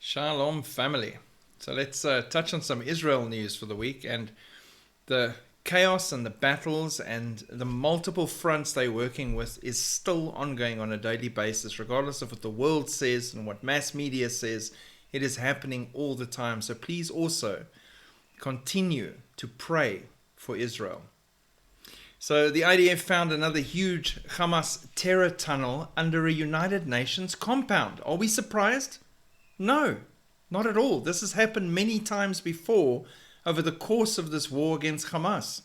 Shalom, family. So let's touch on some Israel news for the week, and the chaos and the battles and the multiple fronts they're working with is still ongoing on a daily basis, regardless of what the world says and what mass media says. It is happening all the time. So please also continue to pray for Israel. So the IDF found another huge Hamas terror tunnel under a United Nations compound. Are we surprised? No, not at all. This has happened many times before over the course of this war against Hamas.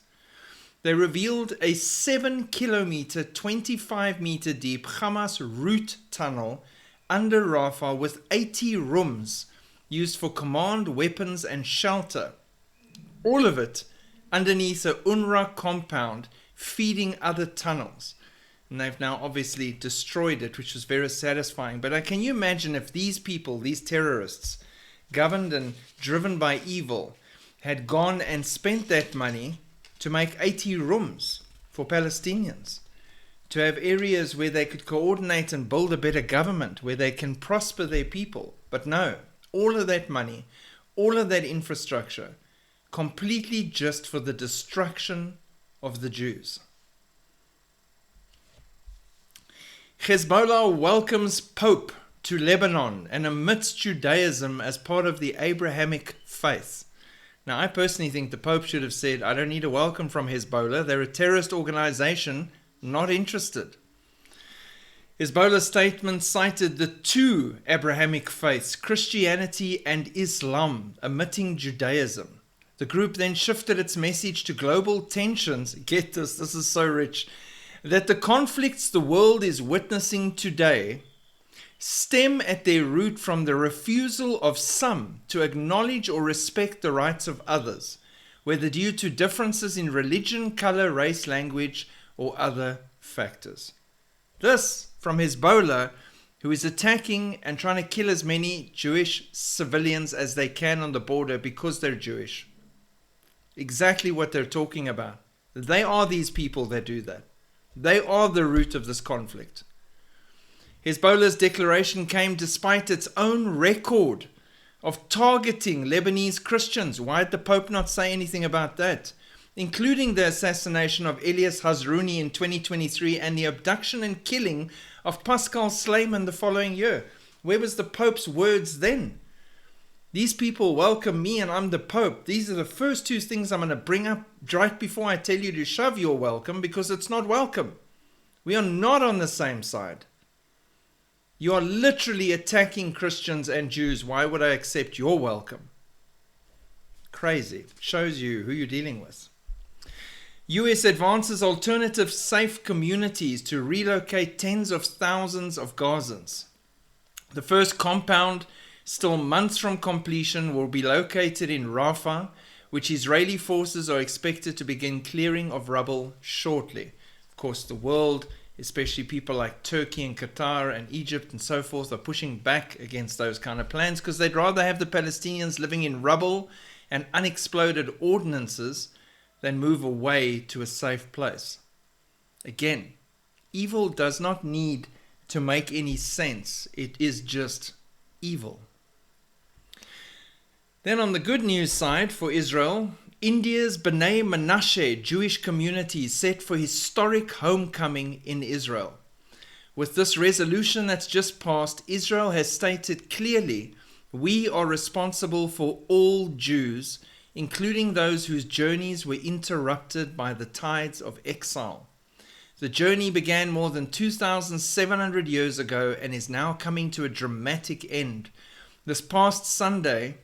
They revealed a 7-kilometer, 25-meter deep Hamas route tunnel under Rafah with 80 rooms used for command, weapons and shelter. All of it underneath a UNRWA compound feeding other tunnels. And they've now obviously destroyed it, which was very satisfying. But can you imagine if these people, these terrorists, governed and driven by evil, had gone and spent that money to make 80 rooms for Palestinians, to have areas where they could coordinate and build a better government, where they can prosper their people. But no, all of that money, all of that infrastructure, completely just for the destruction of the Jews. Hezbollah welcomes Pope to Lebanon and admits Judaism as part of the Abrahamic faith. Now, I personally think the Pope should have said, I don't need a welcome from Hezbollah. They're a terrorist organization, not interested. Hezbollah's statement cited the two Abrahamic faiths, Christianity and Islam, omitting Judaism. The group then shifted its message to global tensions. Get this is so rich. That the conflicts the world is witnessing today stem at their root from the refusal of some to acknowledge or respect the rights of others, whether due to differences in religion, color, race, language, or other factors. This from Hezbollah, who is attacking and trying to kill as many Jewish civilians as they can on the border because they're Jewish. Exactly what they're talking about. They are these people that do that. They are the root of this conflict. Hezbollah's declaration came despite its own record of targeting Lebanese Christians. Why did the Pope not say anything about that? Including the assassination of Elias Hazrouni in 2023 and the abduction and killing of Pascal Slayman the following year. Where was the Pope's words then? These people welcome me and I'm the Pope. These are the first two things I'm going to bring up right before I tell you to shove your welcome, because it's not welcome. We are not on the same side. You are literally attacking Christians and Jews. Why would I accept your welcome? Crazy. Shows you who you're dealing with. US advances alternative safe communities to relocate tens of thousands of Gazans. The first compound, still months from completion, will be located in Rafah, which Israeli forces are expected to begin clearing of rubble shortly. Of course, the world, especially people like Turkey and Qatar and Egypt and so forth, are pushing back against those kind of plans because they'd rather have the Palestinians living in rubble and unexploded ordnances than move away to a safe place. Again, evil does not need to make any sense. It is just evil. Then on the good news side for Israel, India's B'nai Menashe Jewish community is set for historic homecoming in Israel. With this resolution that's just passed, Israel has stated clearly, we are responsible for all Jews, including those whose journeys were interrupted by the tides of exile. The journey began more than 2,700 years ago and is now coming to a dramatic end. This past Sunday,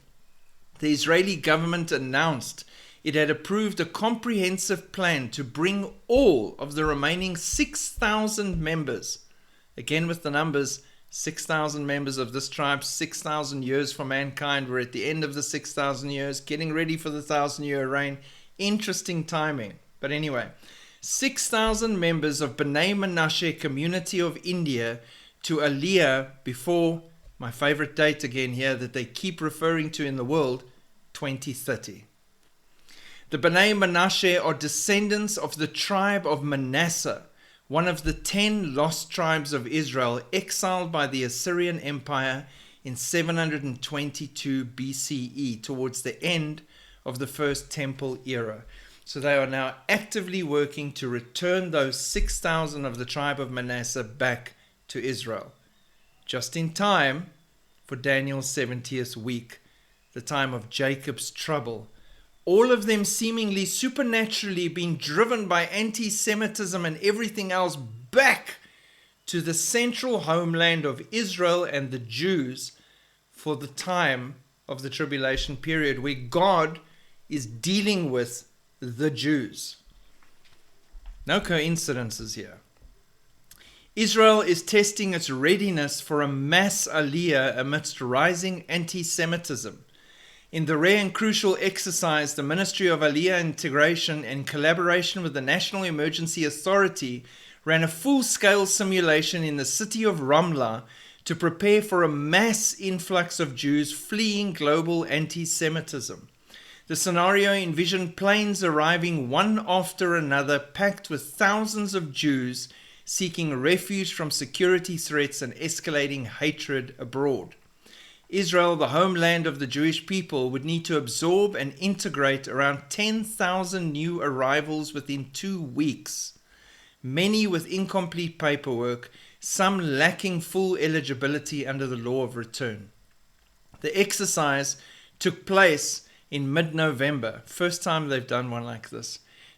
the Israeli government announced it had approved a comprehensive plan to bring all of the remaining 6,000 members, again with the numbers, 6,000 members of this tribe, 6,000 years for mankind. We're at the end of the 6,000 years, getting ready for the 1,000-year reign. Interesting timing. But anyway, 6,000 members of B'nai Menashe community of India to Aliyah before, my favorite date again here that they keep referring to in the world, 2030. The B'nai Menashe are descendants of the tribe of Manasseh, one of the 10 lost tribes of Israel, exiled by the Assyrian Empire in 722 BCE, towards the end of the First Temple era. So they are now actively working to return those 6,000 of the tribe of Manasseh back to Israel, just in time for Daniel's 70th week, the time of Jacob's trouble. All of them seemingly supernaturally being driven by anti-Semitism and everything else back to the central homeland of Israel and the Jews for the time of the tribulation period, where God is dealing with the Jews. No coincidences here. Israel is testing its readiness for a mass Aliyah amidst rising anti-Semitism. In the rare and crucial exercise, the Ministry of Aliyah Integration, in collaboration with the National Emergency Authority, ran a full-scale simulation in the city of Ramla to prepare for a mass influx of Jews fleeing global anti-Semitism. The scenario envisioned planes arriving one after another, packed with thousands of Jews seeking refuge from security threats and escalating hatred abroad. Israel, the homeland of the Jewish people, would need to absorb and integrate around 10,000 new arrivals within 2 weeks, many with incomplete paperwork, some lacking full eligibility under the law of return. The exercise took place in mid-November, first time they've done one like this,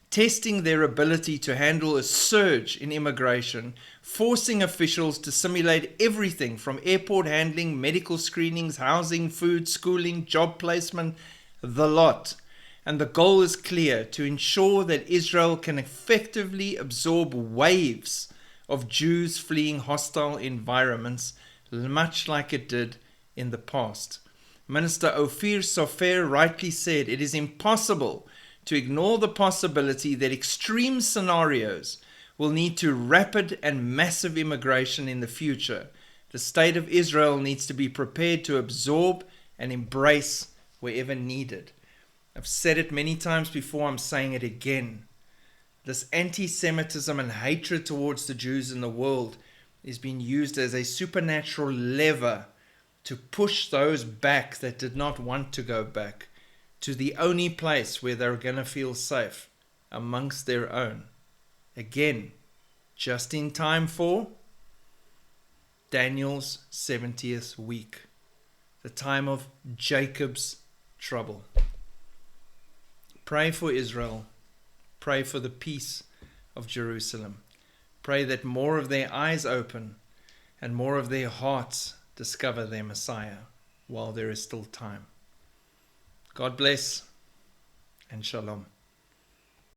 testing their ability to handle a surge in immigration, forcing officials to simulate everything from airport handling, medical screenings, housing, food, schooling, job placement, the lot. And the goal is clear: to ensure that Israel can effectively absorb waves of Jews fleeing hostile environments, much like it did in the past. Minister Ophir Sofer rightly said, it is impossible to ignore the possibility that extreme scenarios will lead to rapid and massive immigration in the future. The state of Israel needs to be prepared to absorb and embrace wherever needed. I've said it many times before, I'm saying it again. This anti-Semitism and hatred towards the Jews in the world is being used as a supernatural lever to push those back that did not want to go back to the only place where they're going to feel safe, amongst their own. Again, just in time for Daniel's 70th week, the time of Jacob's trouble. Pray for Israel. Pray for the peace of Jerusalem. Pray that more of their eyes open and more of their hearts discover their Messiah while there is still time. God bless and shalom.